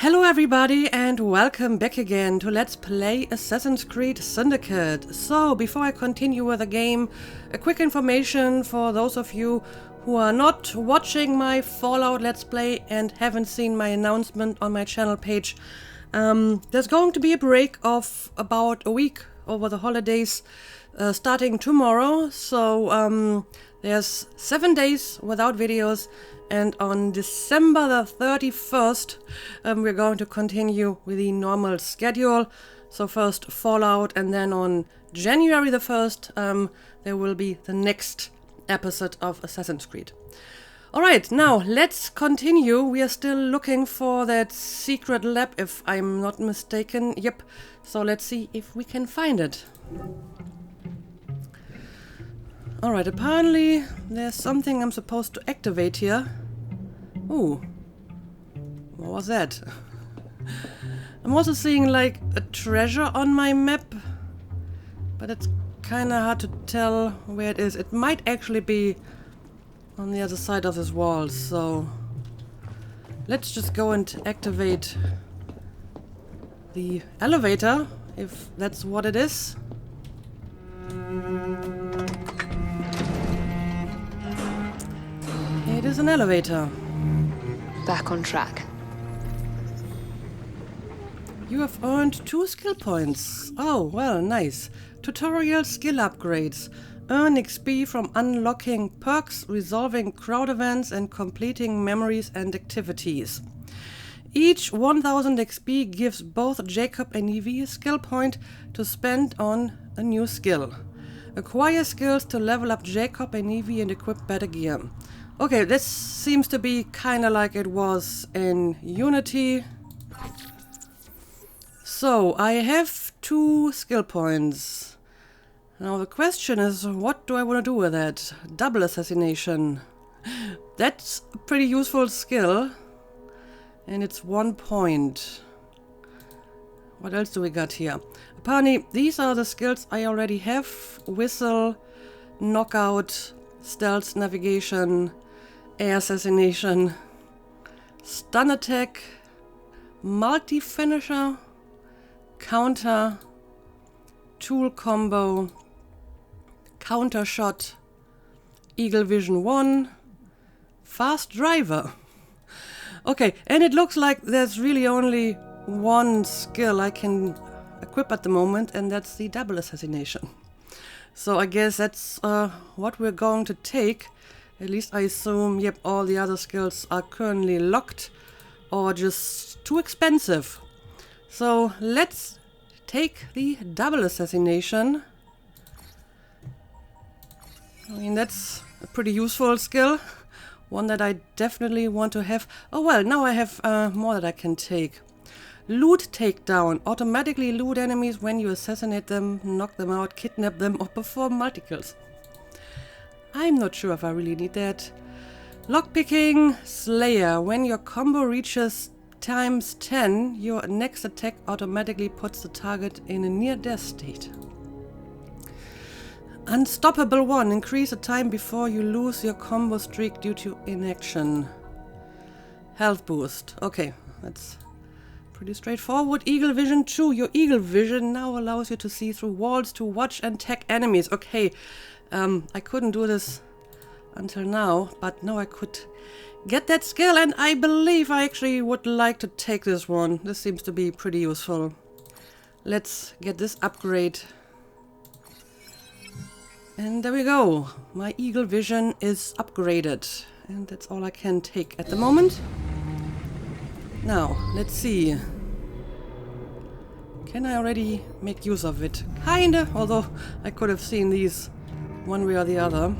Hello everybody and welcome back again to Let's Play Assassin's Creed Syndicate. So, before I continue with the game, a quick information for those of you who are not watching my Fallout Let's Play and haven't seen my announcement on my channel page. There's going to be a break of about a week over the holidays, starting tomorrow. So, there's 7 days without videos. And on December the 31st, we're going to continue with the normal schedule. So first Fallout, and then on January the 1st, there will be the next episode of Assassin's Creed. Alright, now let's continue. We are still looking for that secret lab, if I'm not mistaken. Yep, so let's see if we can find it. Alright, apparently there's something I'm supposed to activate here. Ooh. What was that? I'm also seeing like a treasure on my map, but it's kinda hard to tell where it is. It might actually be on the other side of this wall, so let's just go and activate the elevator, if that's what it is. It is an elevator. Back on track. You have earned 2 skill points. Oh, well, nice. Tutorial skill upgrades. Earn XP from unlocking perks, resolving crowd events, and completing memories and activities. Each 1000 XP gives both Jacob and Evie a skill point to spend on a new skill. Acquire skills to level up Jacob and Evie and equip better gear. Okay, this seems to be kinda like it was in Unity. So, I have 2 skill points. Now the question is, what do I want to do with that? Double assassination. That's a pretty useful skill. And it's 1 point. What else do we got here? Apparently, these are the skills I already have. Whistle, knockout, stealth navigation, air assassination, stun attack, multi-finisher, counter, tool combo, counter shot, eagle vision 1, fast driver. Okay, and it looks like there's really only one skill I can equip at the moment, and that's the double assassination. So I guess that's what we're going to take. At least I assume, yep, all the other skills are currently locked or just too expensive. So let's take the double assassination. I mean, that's a pretty useful skill. One that I definitely want to have. Oh well, now I have more that I can take. Loot takedown. Automatically loot enemies when you assassinate them, knock them out, kidnap them, or perform multi-kills. I'm not sure if I really need that. Lockpicking Slayer. When your combo reaches times 10, your next attack automatically puts the target in a near-death state. Unstoppable 1. Increase the time before you lose your combo streak due to inaction. Health boost. Okay, that's pretty straightforward. Eagle vision 2. Your eagle vision now allows you to see through walls to watch and tag enemies. Okay, I couldn't do this until now, but now I could get that skill, and I believe I actually would like to take this one. This seems to be pretty useful. Let's get this upgrade. And there we go. My eagle vision is upgraded, and that's all I can take at the moment. Now, let's see. Can I already make use of it? Kinda, although I could have seen these one way or the other.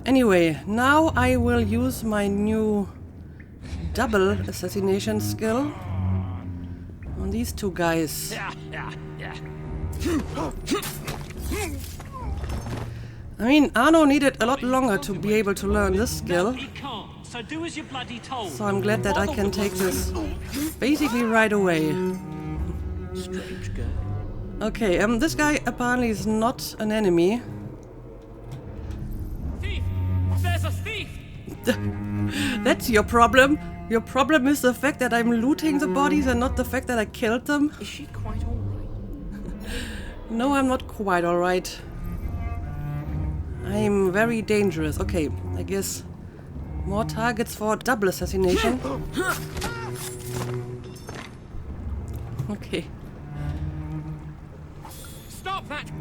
Anyway, now I will use my new double assassination skill on these 2 guys. I mean, Arno needed a lot longer to be able to learn this skill. So I'm glad that I can take this basically right away. Okay, this guy apparently is not an enemy. Thief! There's a thief! That's your problem. Your problem is the fact that I'm looting the bodies and not the fact that I killed them? Is she quite alright? No, I'm not quite alright. I'm very dangerous. Okay, I guess more targets for double assassination. Okay. Stop that!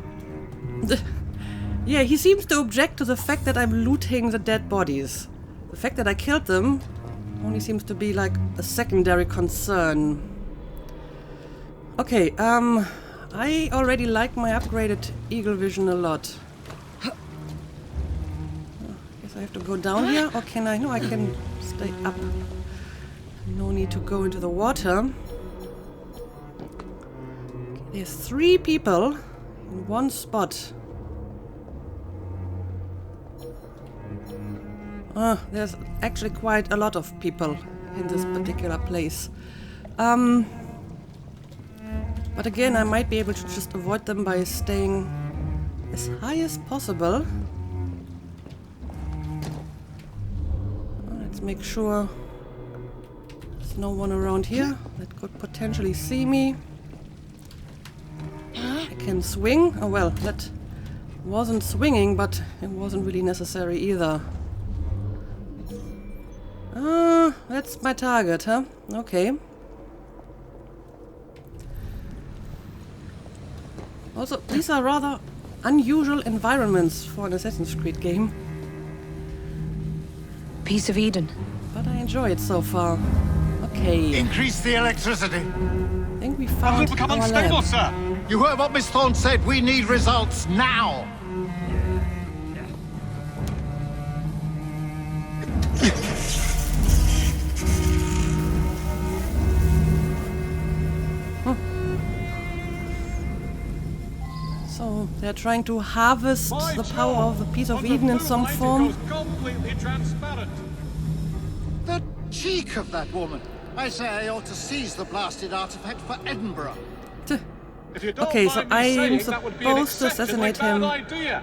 Yeah, he seems to object to the fact that I'm looting the dead bodies. The fact that I killed them only seems to be like a secondary concern. Okay, I already like my upgraded eagle vision a lot. Guess I have to go down here, or can I? No, I can stay up. No need to go into the water. Okay, there's 3 people in one spot. There's actually quite a lot of people in this particular place. But again, I might be able to just avoid them by staying as high as possible. Let's make sure there's no one around here that could potentially see me. I can swing. Oh well, that wasn't swinging, but it wasn't really necessary either. That's my target, huh? Okay. Also, these are rather unusual environments for an Assassin's Creed game. Piece of Eden. But I enjoy it so far. Okay. Increase the electricity. I think we It will found become our unstable, lab. sir. You heard what Miss Thorne said. We need results now. So they're trying to harvest the power of the piece of Eden in some form. Completely transparent. The cheek of that woman. I say I ought to seize the blasted artifact for Edinburgh. If you don't Okay, so mind me I'm saying, that would be an supposed to exceptionally assassinate bad him. idea.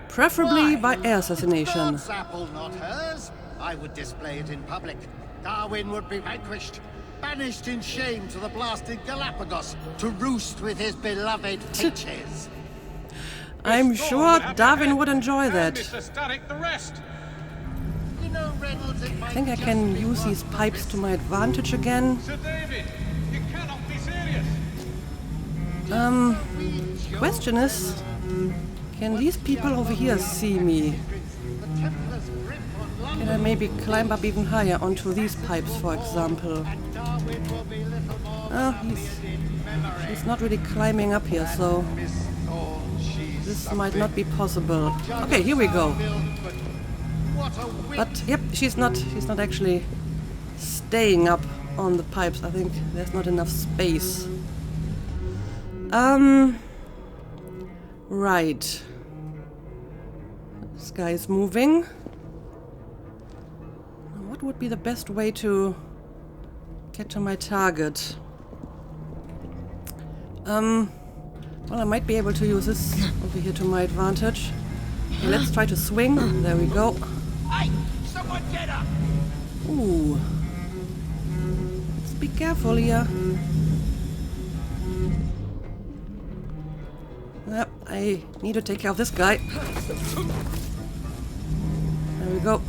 Preferably by air It's assassination. God's apple, not hers. I would display it in public. Darwin would be vanquished, banished in shame to the blasted Galapagos to roost with his beloved finches. I'm Miss Thorne sure would have Darwin the would head, enjoy and that. Mr. Static the rest. You know, Reynolds, it I think I can use these pipes to my advantage again. Sir David, you cannot be serious. Question is, can these people over here see me? Can I maybe climb up even higher onto these pipes, for example? Oh, he's not really climbing up here, so this might not be possible. Okay, here we go. But yep, she's not actually staying up on the pipes. I think there's not enough space. Right. This guy is moving. What would be the best way to get to my target? Well, I might be able to use this over here to my advantage. Okay, let's try to swing. There we go. Hey, someone get up! Ooh. Let's be careful here. Yep, I need to take care of this guy. There we go.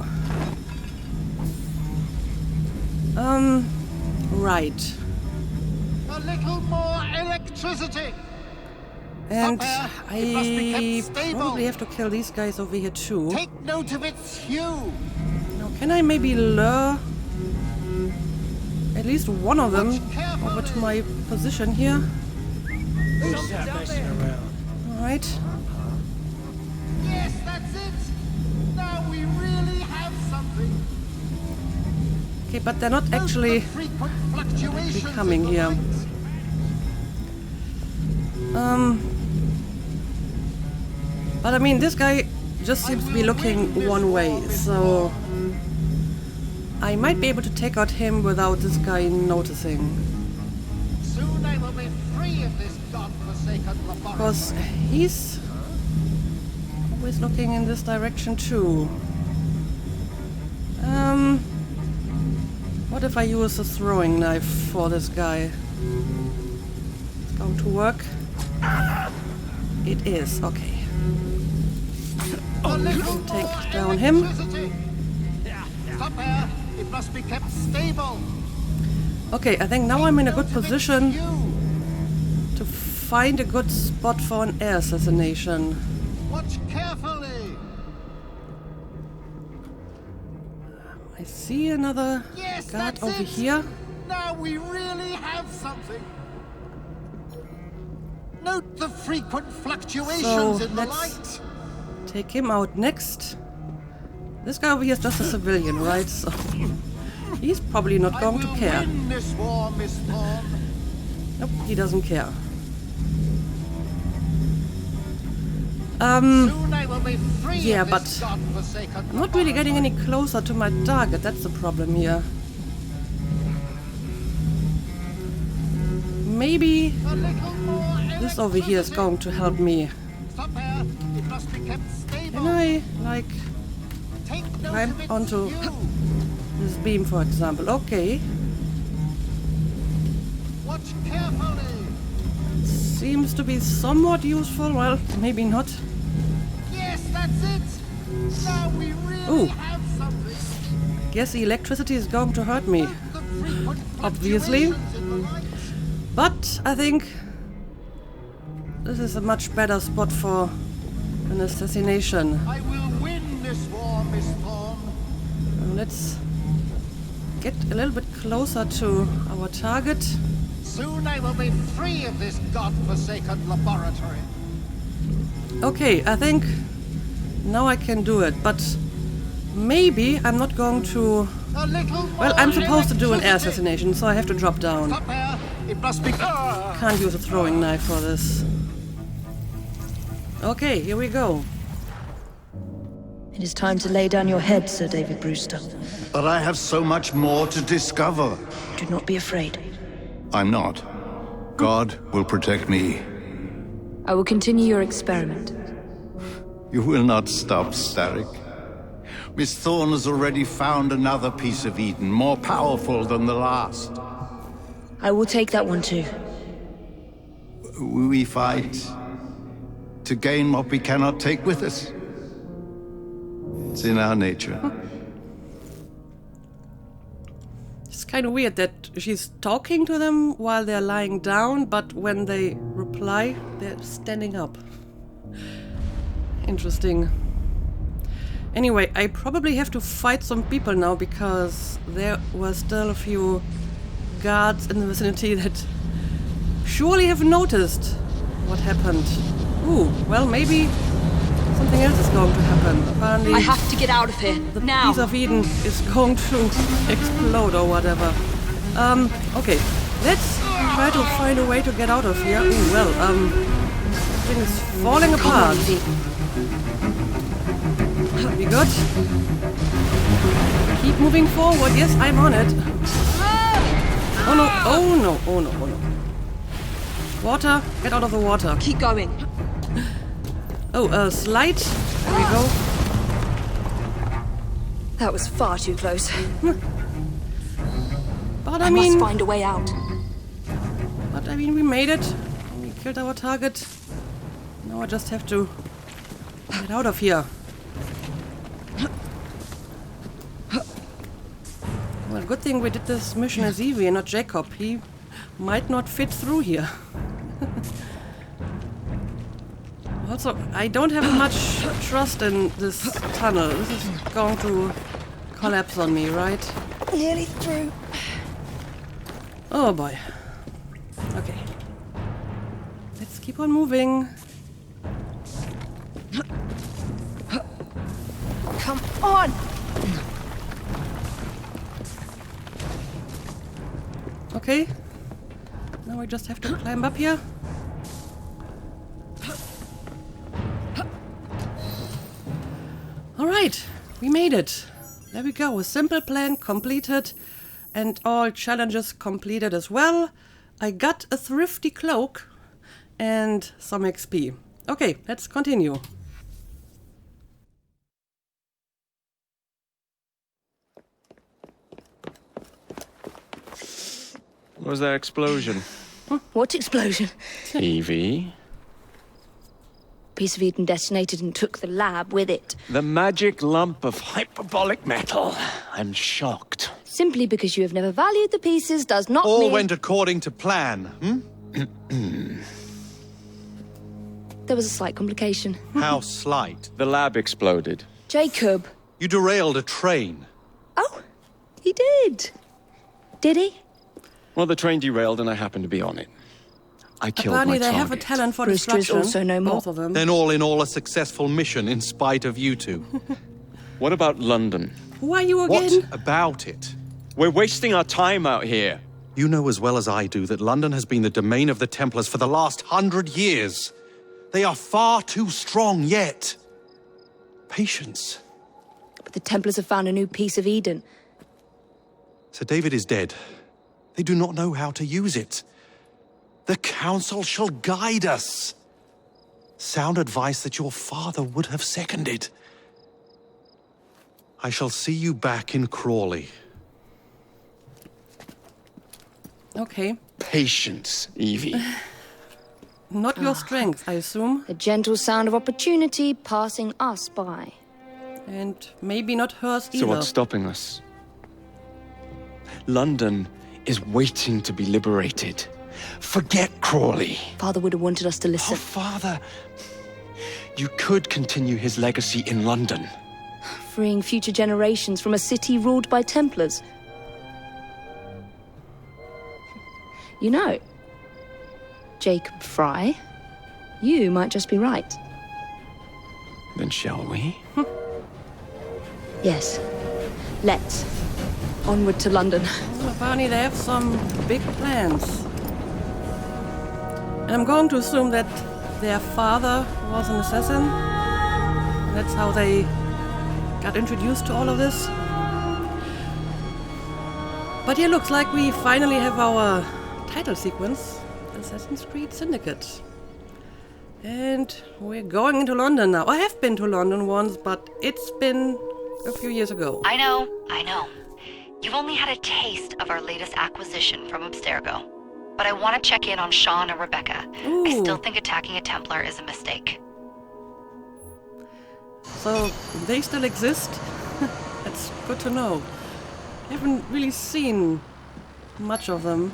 Right. A little more electricity! And Up there, it must be I kept stable. probably have to kill these guys over here too. Take note of its hue. Now, can I maybe lure at least one of them over to my position here? Alright. Yes, that's it. Now we really have something. Okay, but they're not actually Frequent fluctuations coming in the here. light. But I mean, this guy just seems to be looking one way, so I might be able to take out him without this guy noticing. Soon I will be free of this godforsaken laboratory. Because he's always looking in this direction too. What if I use a throwing knife for this guy? It's going to work. It is, okay. Take down him. Stop there. It must be kept stable. Okay, I think now I'm in a good position to find a good spot for an air assassination. Watch carefully. I see another Yes, guard that's over it. here. Now we really have something. Note the frequent fluctuations So, in the let's- light. Take him out next. This guy over here is just a civilian, right? So he's probably not going to care. I will win this war, Miss Thorne. Nope, he doesn't care. Soon I will be free yeah, of this but godforsaken I'm not really getting any closer to my target. That's the problem here. Maybe A little more this over here is electricity. going to help me. Stop there. It must be kept stable. Can I, like, Take note climb of its onto hue. this beam, for example? Okay. Watch carefully. Seems to be somewhat useful. Well, maybe not. Yes, that's it. Now we really Ooh. have something. Guess the electricity is going to hurt me. Note the frequent Obviously. fluctuations in the light. But I think this is a much better spot for an assassination. I will win this war, Miss Thorne. Let's get a little bit closer to our target. Soon I will be free of this godforsaken laboratory. Okay, I think now I can do it, but maybe I'm not going to... A little more Well, I'm supposed to do an air electricity. assassination, so I have to drop down. Stop there. It must be. Can't use a throwing knife for this. Okay, here we go. It is time to lay down your head, Sir David Brewster. But I have so much more to discover. Do not be afraid. I'm not. God will protect me. I will continue your experiment. You will not stop, Starrick. Miss Thorne has already found another piece of Eden, more powerful than the last. I will take that one too. We fight to gain what we cannot take with us. It's in our nature. It's kind of weird that she's talking to them while they're lying down, but when they reply, they're standing up. Interesting. Anyway, I probably have to fight some people now because there were still a few guards in the vicinity that surely have noticed what happened. Ooh, well, maybe something else is going to happen. Apparently, I have to get out of here. the now. piece of Eden is going to explode or whatever. Okay, let's try to find a way to get out of here. Ooh, well, thing is falling apart. We good? Keep moving forward. Yes, I'm on it. Oh no, oh no, oh no, oh no. Water, get out of the water. Keep going. Oh, slide. There we go. That was far too close. But I I must mean, find a way out. we made it. We killed our target. Now I just have to get out of here. Well, good thing we did this mission as Evie and not Jacob. He might not fit through here. Also, I don't have much trust in this tunnel. This is going to collapse on me, right? Nearly through. Oh boy. Okay. Let's keep on moving. Come on! Okay. Now we just have to climb up here. Alright, we made it. There we go. A simple plan completed and all challenges completed as well. I got a thrifty cloak and some XP. Okay, let's continue. What was that explosion? What explosion? Evie? Piece of Eden detonated and took the lab with it. The magic lump of hyperbolic metal. I'm shocked. Simply because you have never valued the pieces does not All mean... went according to plan, There was a slight complication. How slight. The lab exploded. Jacob. You derailed a train. Oh, he did. Did he? Well, the train derailed and I happened to be on it. I killed Apparently my they have a target. talent for Brewster is destruction. also no more. Both of them. Then all in all a successful mission in spite of you two. What about London? Who are you again? What about it? We're wasting our time out here. You know as well as I do that London has been the domain of the Templars for the last 100 years. They are far too strong yet. Patience. But the Templars have found a new piece of Eden. Sir David is dead. They do not know how to use it. The Council shall guide us. Sound advice that your father would have seconded. I shall see you back in Crawley. Okay. Patience, Evie. Not your strength, I assume. The gentle sound of opportunity passing us by. And maybe not hers either. So what's stopping us? London is waiting to be liberated. Forget Crawley. Father would have wanted us to Oh, listen. Father. You could continue his legacy in London. Freeing future generations from a city ruled by Templars. You know, Jacob Fry, you might just be right. Then shall we? Yes. Let's. Onward to London. Well, apparently they have some big plans. And I'm going to assume that their father was an assassin. That's how they got introduced to all of this. But yeah, looks like we finally have our title sequence, Assassin's Creed Syndicate. And we're going into London now. I have been to London once, but it's been a few years ago. I know. You've only had a taste of our latest acquisition from Abstergo. But I want to check in on Sean and Rebecca. Ooh. I still think attacking a Templar is a mistake. So they still exist? That's good to know. I haven't really seen much of them.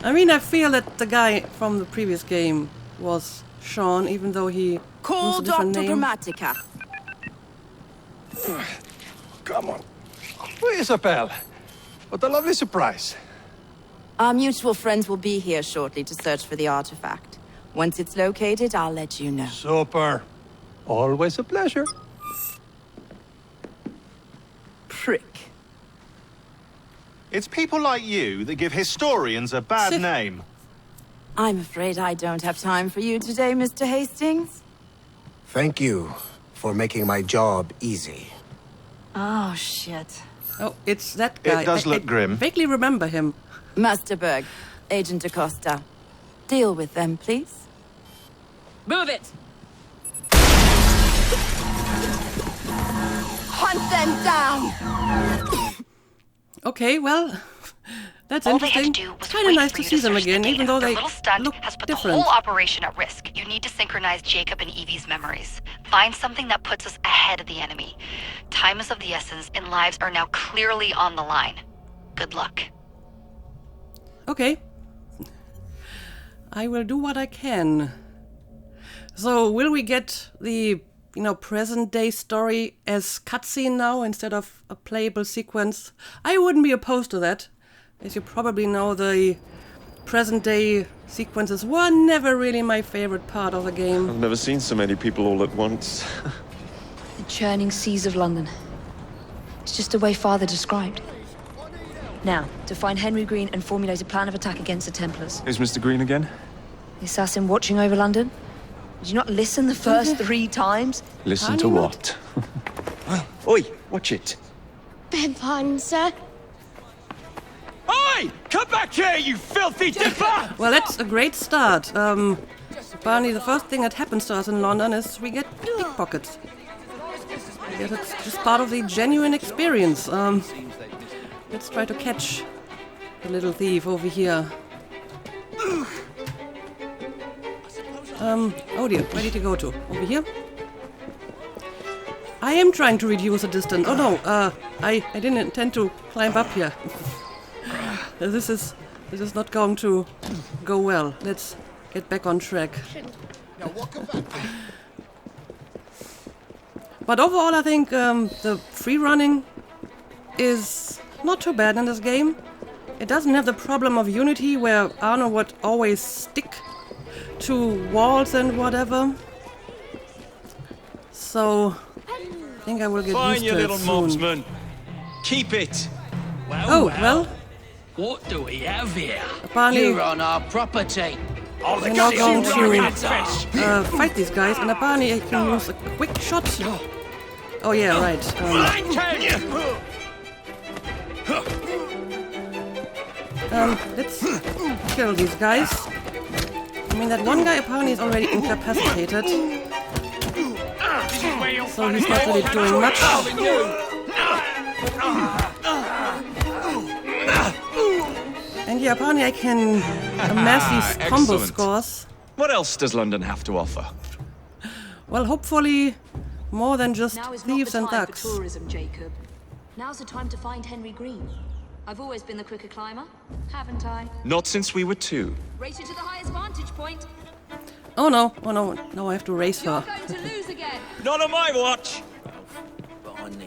I mean, I feel that the guy from the previous game was Sean, even though he was a different name. Dramatica. Come on. Isabel. What a lovely surprise. Our mutual friends will be here shortly to search for the artifact. Once it's located, I'll let you know. Super. Always a pleasure. Prick. It's people like you that give historians a bad name. I'm afraid I don't have time for you today, Mr. Hastings. Thank you for making my job easy. Oh, shit. Oh, it's that guy. It does look grim. I vaguely remember him. Master Berg, Agent Acosta. Deal with them, please. Move it! Hunt them down! Okay, well, that's All they had to interesting. do was Kind of wait nice for to you see to them search the again, data. even though Their they little stunt look has put different. the whole operation at risk. You need to synchronize Jacob and Evie's memories. Find something that puts us ahead of the enemy. Time is of the essence, and lives are now clearly on the line. Good luck. Okay. I will do what I can. So, will we get the, present-day story as cutscene now instead of a playable sequence? I wouldn't be opposed to that. As you probably know, the present-day sequences were never really my favorite part of the game. I've never seen so many people all at once. The churning seas of London. It's just the way Father described. Now, to find Henry Green and formulate a plan of attack against the Templars. Who's Mr. Green again? The assassin watching over London? Did you not listen the first 3 times? Listen to what? Oi, watch it. Beg pardon, sir. Oi! Come back here, you filthy dipper! Well, that's a great start. Apparently the first thing that happens to us in London is we get pickpockets. I guess it's just part of the genuine experience. Let's try to catch the little thief over here. Oh dear, where did he go to? Over here? I am trying to reduce the distance. Oh no, I didn't intend to climb up here. This is not going to go well. Let's get back on track. But overall, I think the free running is not too bad in this game. It doesn't have the problem of Unity, where Arno would always stick to walls and whatever. So I think I will get Fine, used you to little it soon. mobsman. Keep it. Well. What do we have here? Apparently, You're on our property. we're now going to fight these guys, and apparently I can use a quick shot. Oh yeah, right. Let's kill these guys. I mean, that one guy apparently is already incapacitated, so he's not really doing much. And yeah, apparently I can amass these combo scores. What else does London have to offer? Well, hopefully more than just Now is thieves not and the time thugs. for tourism, Jacob. Now's the time to find Henry Green. I've always been the quicker climber, haven't I? Not since we were 2. Race you to the highest vantage point. Oh no, no, I have to race her. You're going to lose again. Not on my watch!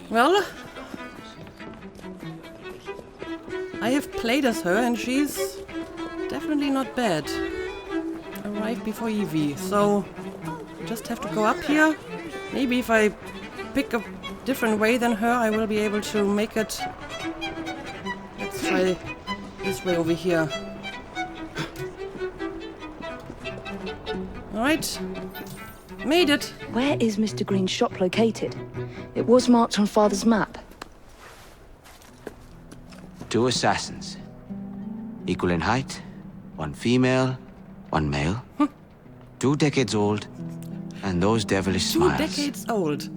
Well, I have played as her and she's definitely not bad. Arrived before Evie, so just have to go up here. Maybe if I pick a different way than her, I will be able to make it. Let's try this way over here. Alright. Made it. Where is Mr. Green's shop located? It was marked on Father's map. 2 assassins. Equal in height. 1 female, 1 male. 2 decades old. And those devilish 2 smiles. decades old.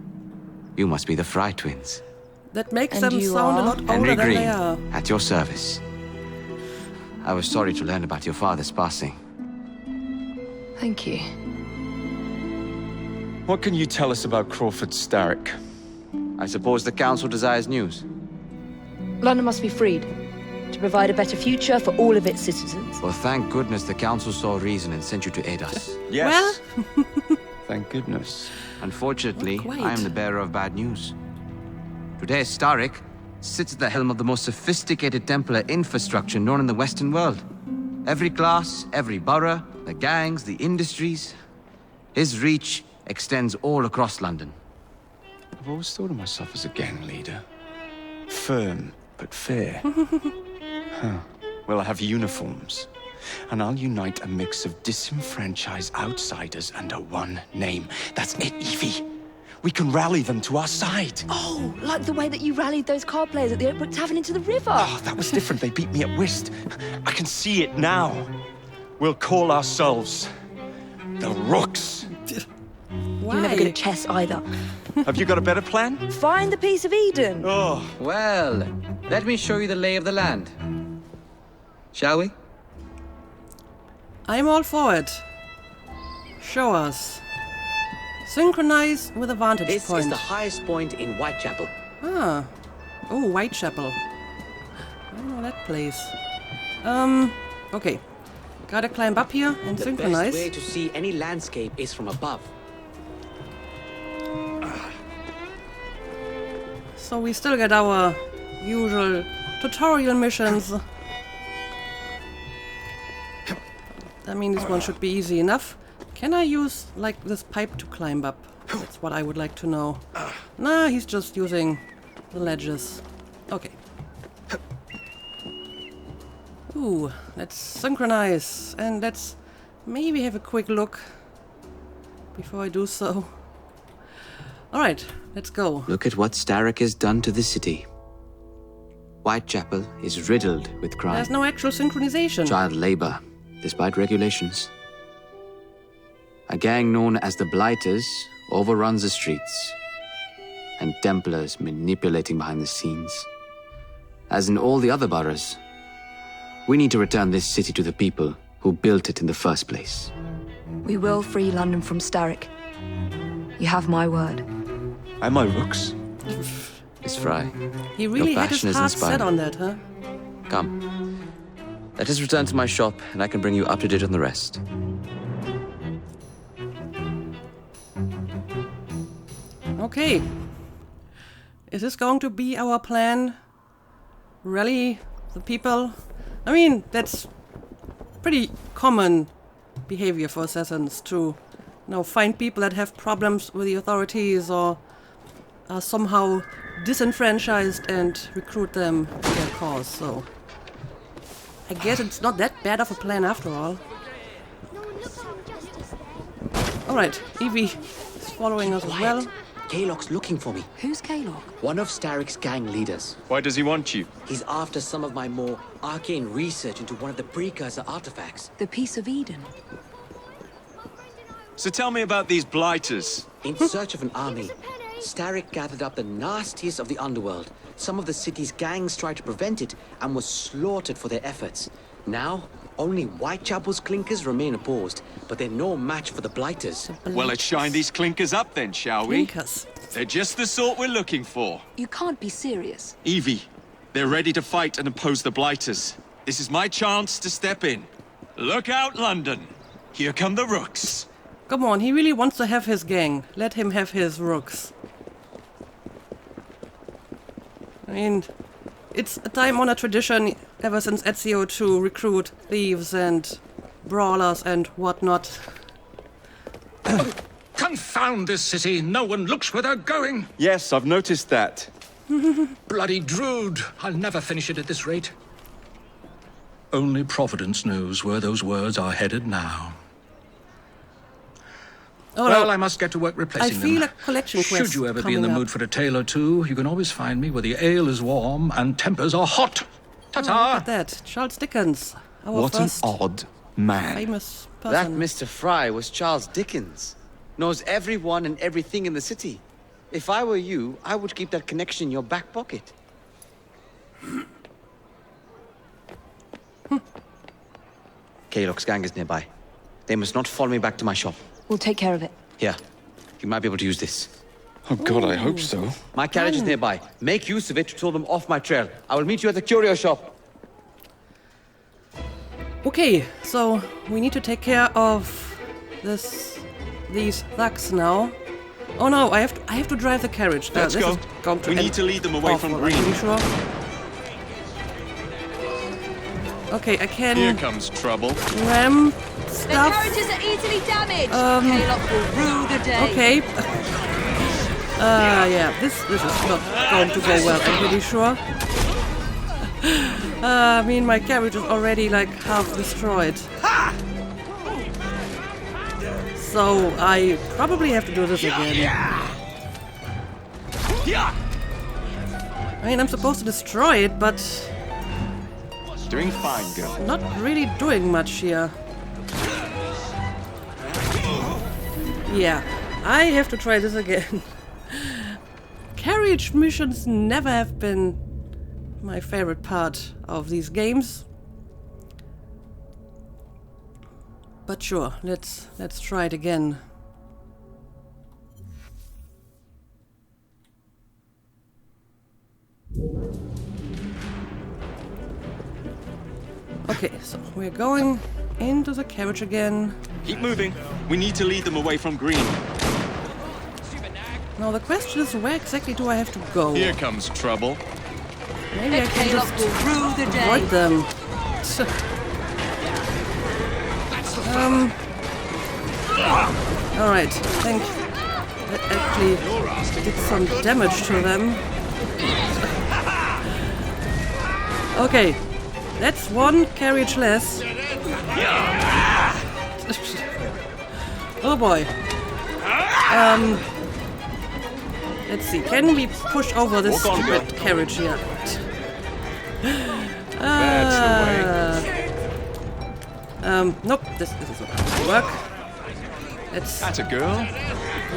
You must be the Fry twins. That makes And them you sound a are? lot older Henry than Green, they are. at your service. I was sorry to learn about your father's passing. Thank you. What can you tell us about Crawford Starrick? I suppose the Council desires news. London must be freed to provide a better future for all of its citizens. Well, thank goodness the Council saw reason and sent you to aid us. Yes. Thank goodness. Unfortunately, Not quite. I am the bearer of bad news. Today, Starrick sits at the helm of the most sophisticated Templar infrastructure known in the Western world. Every class, every borough, the gangs, the industries. His reach extends all across London. I've always thought of myself as a gang leader. Firm, but fair. Well, I have uniforms. And I'll unite a mix of disenfranchised outsiders under one name. That's it, Evie. We can rally them to our side. Oh, like the way that you rallied those card players at the Oakbrook Tavern into the river. Oh, that was different. They beat me at whist. I can see it now. We'll call ourselves the Rooks. Why? You're never good at chess either. Have you got a better plan? Find the piece of Eden. Oh. Well, let me show you the lay of the land. Shall we? I'm all for it. Show us. Synchronize with a vantage This point. is the highest point in Whitechapel. Ah. Oh, Whitechapel. I don't know that place. Okay. Gotta climb up here and The synchronize. best way to see any landscape is from above. So we still get our usual tutorial missions. I mean, this one should be easy enough. Can I use, like, this pipe to climb up? That's what I would like to know. Nah, he's just using the ledges. Okay. Ooh, let's synchronize. And let's maybe have a quick look before I do so. Alright, let's go. Look at what Starrick has done to the city. Whitechapel is riddled with crime. There's no actual synchronization. Child labor, despite regulations. A gang known as the Blighters overruns the streets, and Templars manipulating behind the scenes. As in all the other boroughs, We need to return this city to the people who built it in the first place. We will free London from Starrick. You have my word. And my rooks? Miss Fry, He really your had his passion is heart set inspiring. on that, huh? Come. Let us return to my shop, and I can bring you up to date on the rest. Okay. Is this going to be our plan? Rally the people? I mean, that's pretty common behavior for assassins to, you know, find people that have problems with the authorities or are somehow disenfranchised and recruit them to their cause. So I guess it's not that bad of a plan after all. Alright, Evie is following us as well. Kaylock's looking for me. Who's Kaylock? One of Starrick's gang leaders. Why does he want you? He's after some of my more arcane research into one of the precursor artifacts. The Piece of Eden. So tell me about these blighters. In search of an army, Starrick gathered up the nastiest of the underworld. Some of the city's gangs tried to prevent it and were slaughtered for their efforts. Now, only Whitechapel's clinkers remain opposed, but they're no match for the blighters. Well, let's shine these clinkers up then, shall we? Clinkers. They're just the sort we're looking for. You can't be serious. Evie, they're ready to fight and oppose the blighters. This is my chance to step in. Look out, London. Here come the rooks. Come on, he really wants to have his gang. Let him have his rooks. I mean, it's a time-honored tradition ever since Ezio to recruit thieves and brawlers and whatnot. Confound this city! No one looks where they're going! Yes, I've noticed that. Bloody Drood! I'll never finish it at this rate. Only Providence knows where those words are headed now. Oh, well, no. I must get to work replacing I feel them. a collection quest Should you ever be in the coming mood up. for a tale or two, you can always find me where the ale is warm and tempers are hot. Oh, Ta-ta! look at that. Charles Dickens. Our What an first odd man. famous That person. Mr. Fry was Charles Dickens. Knows everyone and everything in the city. If I were you, I would keep that connection in your back pocket. Kaylock's gang is nearby. They must not follow me back to my shop. We'll take care of it. Here, you might be able to use this. Oh God, I hope so. My carriage is nearby. Make use of it to throw them off my trail. I will meet you at the curio shop. Okay, so we need to take care of these thugs now. Oh no, I have to drive the carriage. Let's this go. is going to We end need to lead them away from awful, Green. I'm pretty sure. Okay, I can Here comes trouble. ram The stuff. carriages are easily damaged. Kaylock will rue the day. Okay. Yeah, this is not going to go well, I'm pretty sure. I mean, my carriage is already like half destroyed. So I probably have to do this again. I mean, I'm supposed to destroy it, but Doing fine, girl. not really doing much here. Yeah, I have to try this again. Carriage missions never have been my favorite part of these games. But sure, let's try it again. Okay, so we're going into the carriage again. Keep moving. We need to lead them away from Green. Now the question is, where exactly do I have to go? Here comes trouble. Maybe I can Kaylock just will rue the day. avoid them. Alright, I think that actually did some damage to them. Okay, that's one carriage less. Oh boy. Let's see, can we push over this Walk on, stupid girl. carriage here? That's Nope, this is not going to work. Let's That's a girl.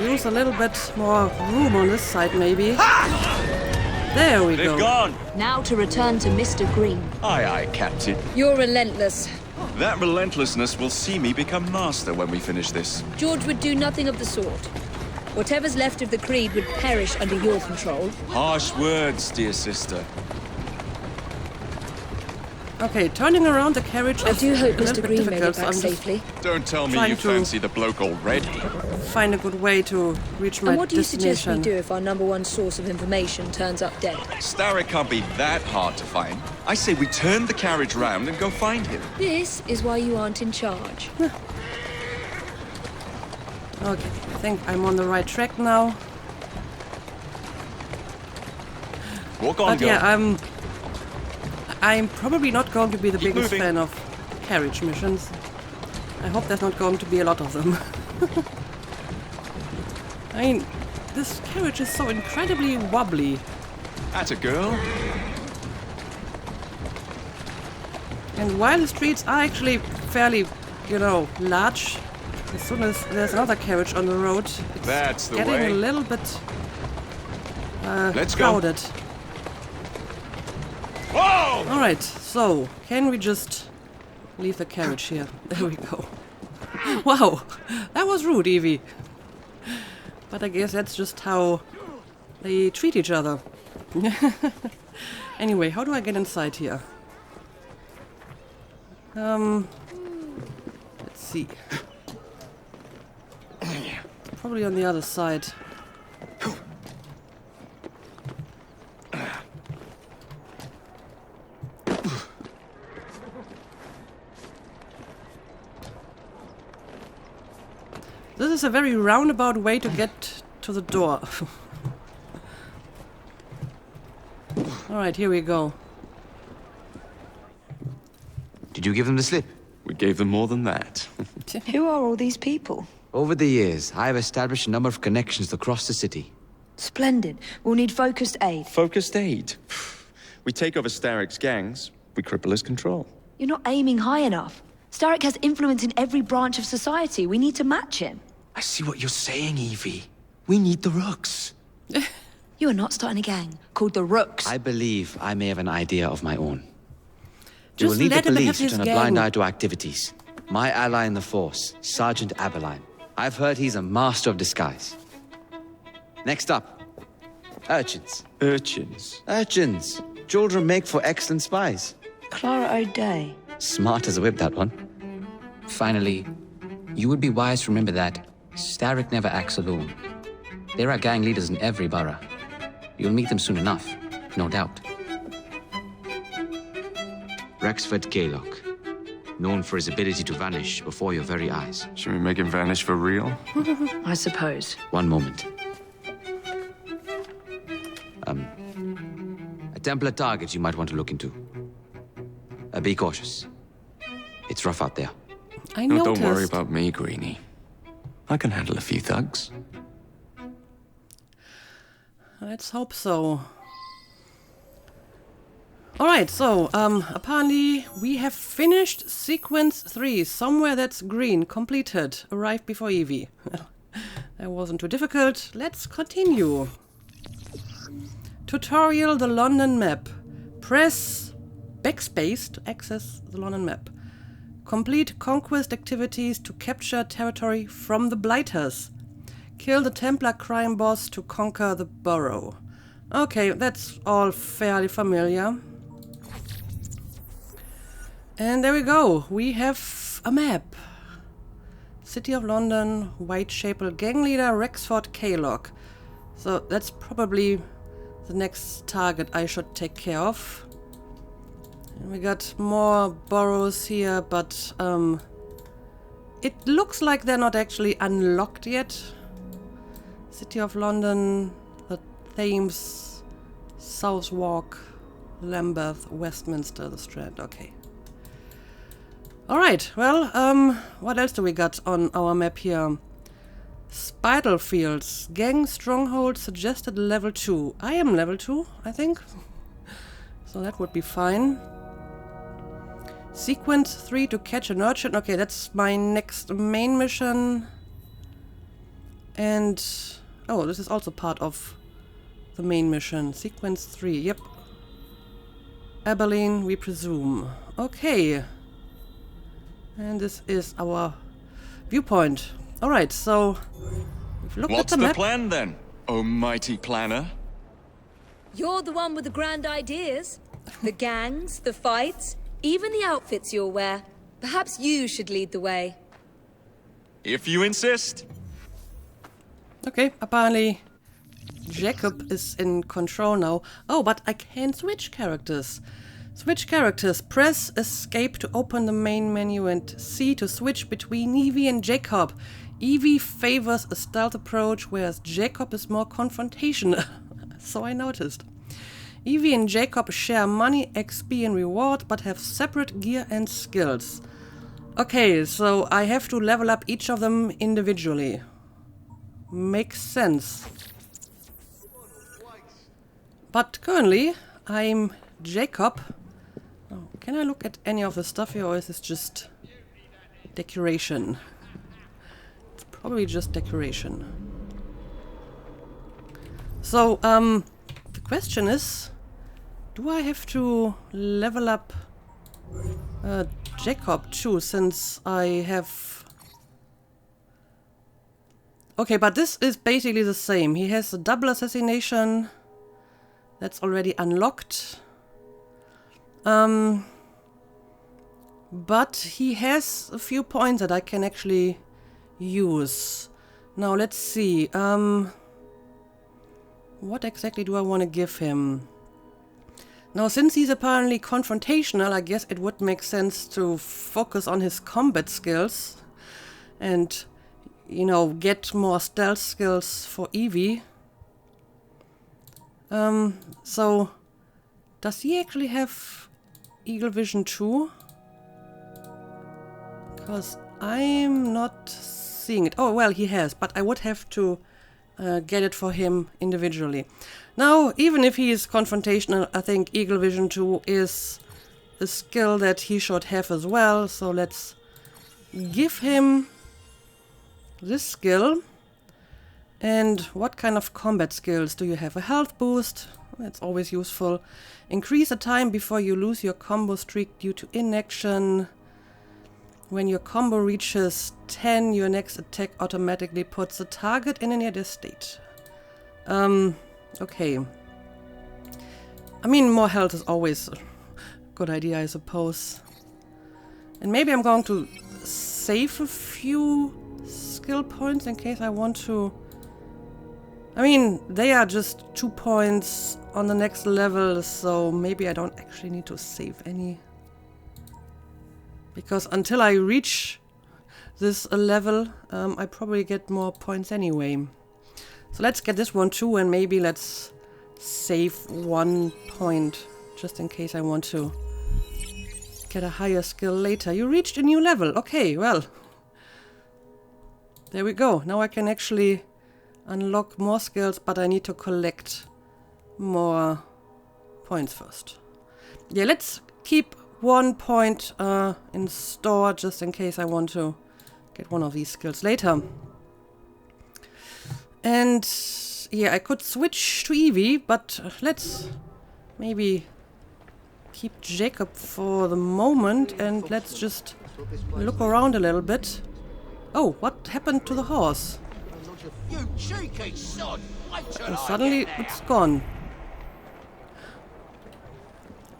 use a little bit more room on this side, maybe. There we They've go. gone. Now to return to Mr. Green. Aye, aye, Captain. You're relentless. That relentlessness will see me become master when we finish this. George would do nothing of the sort. Whatever's left of the Creed would perish under your control. Harsh words, dear sister. Okay, turning around the carriage is do hope a little Mr. bit Green made difficult, it back so I'm just safely. Don't tell me trying you to fancy the bloke already. find a good way to reach my And what do you suggest we destination. do if our #1 source of information turns up dead? Starrick can't be that hard to find. I say we turn the carriage round and go find him. This is why you aren't in charge. Okay, I think I'm on the right track now. Walk on, But girl. yeah, I'm probably not going to be the Keep biggest moving. fan of carriage missions. I hope there's not going to be a lot of them. I mean, this carriage is so incredibly wobbly. Atta girl. And while the streets are actually fairly, you know, large, as soon as there's another carriage on the road, it's That's the getting way. a little bit Let's go. crowded. Whoa! Alright, so, can we just leave the carriage here? There we go. Wow, that was rude, Evie. But I guess that's just how they treat each other. Anyway, how do I get inside here? Let's see. Probably on the other side. This is a very roundabout way to get to the door. Alright, here we go. Did you give them the slip? We gave them more than that. Who are all these people? Over the years, I have established a number of connections across the city. Splendid. We'll need focused aid. Focused aid. We take over Starrick's gangs, we cripple his control. You're not aiming high enough. Starrick has influence in every branch of society. We need to match him. I see what you're saying, Evie. We need the Rooks. You are not starting a gang called the Rooks. I believe I may have an idea of my own. We Just will need the let him have police to his turn a gang. blind eye to activities. My ally in the force, Sergeant Aberline. I've heard he's a master of disguise. Next up, urchins. Urchins. Urchins. Children make for excellent spies. Clara O'Day. Smart as a whip, that one. Finally, you would be wise to remember that Starrick never acts alone. There are gang leaders in every borough. You'll meet them soon enough, no doubt. Rexford Kaylock. Known for his ability to vanish before your very eyes. Should we make him vanish for real? I suppose. One moment. A Templar target you might want to look into. Be cautious. It's rough out there. I No, noticed. don't worry about me, Greenie. I can handle a few thugs. Let's hope so. Alright, so, apparently we have finished sequence 3. Somewhere that's green. Completed. Arrived before Evie. That wasn't too difficult. Let's continue. Tutorial the London map. Press backspace to access the London map. Complete conquest activities to capture territory from the Blighters. Kill the Templar crime boss to conquer the borough. Okay, that's all fairly familiar. And there we go. We have a map. City of London, Whitechapel, gang leader Rexford Kaylock. So that's probably the next target I should take care of. And we got more boroughs here, but it looks like they're not actually unlocked yet. City of London, the Thames, Southwark, Lambeth, Westminster, the Strand. Okay. Alright, well, what else do we got on our map here? Spitalfields, gang stronghold suggested level 2. I am level 2, I think. So that would be fine. Sequence 3 to catch an urchin. Okay, that's my next main mission. And oh, this is also part of the main mission. Sequence 3, yep. Abilene, we presume. Okay. And this is our viewpoint. Alright, so we've looked at the map. What's the plan then, oh mighty planner? You're the one with the grand ideas. The gangs, the fights, even the outfits you'll wear. Perhaps you should lead the way. If you insist. Okay, apparently Jacob is in control now. Oh, but I can switch characters. Switch characters. Press escape to open the main menu and C to switch between Evie and Jacob. Evie favors a stealth approach, whereas Jacob is more confrontational. So I noticed. Evie and Jacob share money, XP and reward, but have separate gear and skills. Okay, so I have to level up each of them individually. Makes sense. But currently, I'm Jacob. Oh, can I look at any of the stuff here, or is this just decoration? It's probably just decoration. So, the question is, do I have to level up Jacob too, since I have... Okay, but this is basically the same. He has a double assassination. That's already unlocked. But he has a few points that I can actually use. Now let's see. What exactly do I want to give him? Now, since he's apparently confrontational, I guess it would make sense to focus on his combat skills and, you know, get more stealth skills for Evie. So, does he actually have Eagle Vision too? Because I'm not seeing it. Oh, well, he has, but I would have to get it for him individually. Now, even if he is confrontational, I think Eagle Vision 2 is a skill that he should have as well. So let's give him this skill. And what kind of combat skills do you have? A health boost, that's always useful. Increase the time before you lose your combo streak due to inaction. When your combo reaches 10, your next attack automatically puts the target in a near-death state. Okay. I mean, more health is always a good idea, I suppose. And maybe I'm going to save a few skill points in case I want to... I mean, they are just 2 points on the next level, so maybe I don't actually need to save any. Because until I reach this level, I probably get more points anyway. So let's get this one too, and maybe let's save 1 point, just in case I want to get a higher skill later. You reached a new level. Okay, well. There we go. Now I can actually unlock more skills, but I need to collect more points first. Yeah, let's keep 1 point in store, just in case I want to get one of these skills later. And yeah, I could switch to Evie, but let's maybe keep Jacob for the moment and let's just look around a little bit. Oh, what happened to the horse? You cheeky sod! And suddenly it's gone.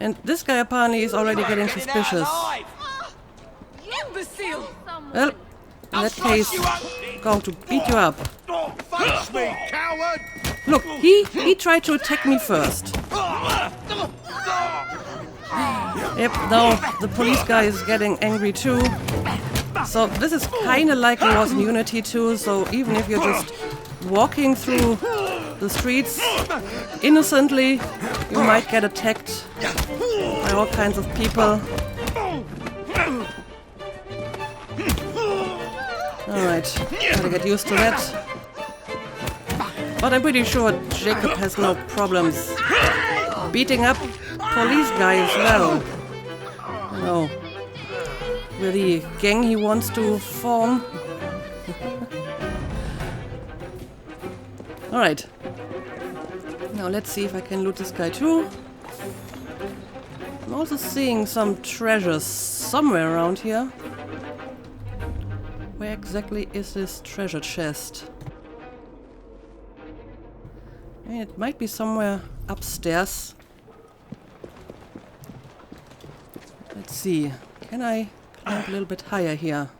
And this guy apparently is already getting suspicious. Imbecile! Well, in that case, going to beat you up. Face me, coward! Look, he tried to attack me first. Yep, now the police guy is getting angry too. So this is kinda like it was in Unity 2, so even if you're just walking through the streets innocently, you might get attacked by all kinds of people. Alright, gotta get used to that. But I'm pretty sure Jacob has no problems beating up police guys as well. No. With the gang he wants to form. Alright. Now let's see if I can loot this guy too. I'm also seeing some treasures somewhere around here. Where exactly is this treasure chest? I mean, it might be somewhere upstairs. Let's see. Can I climb a little bit higher here?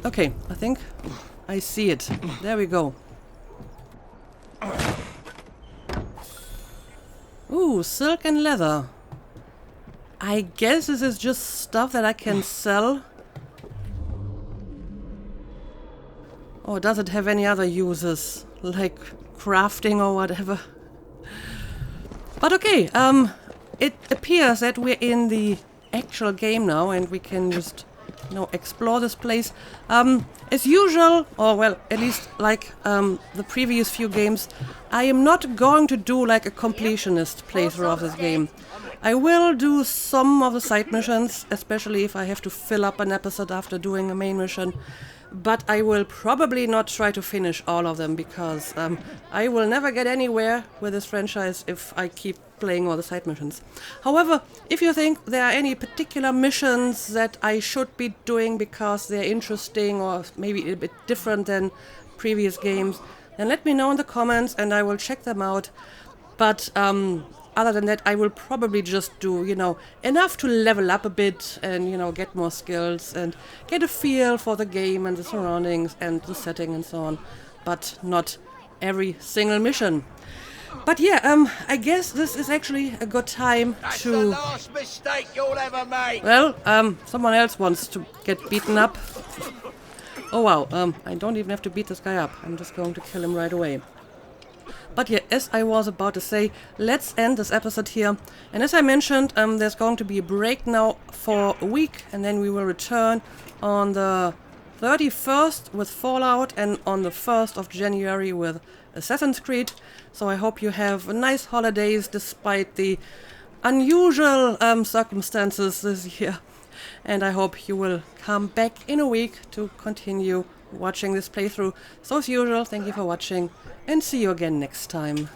Okay, I think I see it. There we go. Ooh, silk and leather. I guess this is just stuff that I can sell. Or does it have any other uses? Like crafting or whatever? But okay, it appears that we're in the actual game now and we can just, you know, explore this place. As usual, or well, at least like the previous few games, I am not going to do like a completionist playthrough of this game. I will do some of the side missions, especially if I have to fill up an episode after doing a main mission. But I will probably not try to finish all of them, because I will never get anywhere with this franchise if I keep playing all the side missions. However, if you think there are any particular missions that I should be doing because they're interesting or maybe a bit different than previous games, then let me know in the comments and I will check them out. But other than that, I will probably just do, you know, enough to level up a bit and, you know, get more skills and get a feel for the game and the surroundings and the setting and so on. But not every single mission. But yeah, I guess this is actually a good time to... That's the last mistake you'll ever make! Well, someone else wants to get beaten up. Oh wow, I don't even have to beat this guy up. I'm just going to kill him right away. But yeah, as I was about to say, let's end this episode here. And as I mentioned, there's going to be a break now for a week, and then we will return on the 31st with Fallout and on the 1st of January with Assassin's Creed. So I hope you have nice holidays despite the unusual circumstances this year. And I hope you will come back in a week to continue watching this playthrough. So as usual, thank you for watching and see you again next time.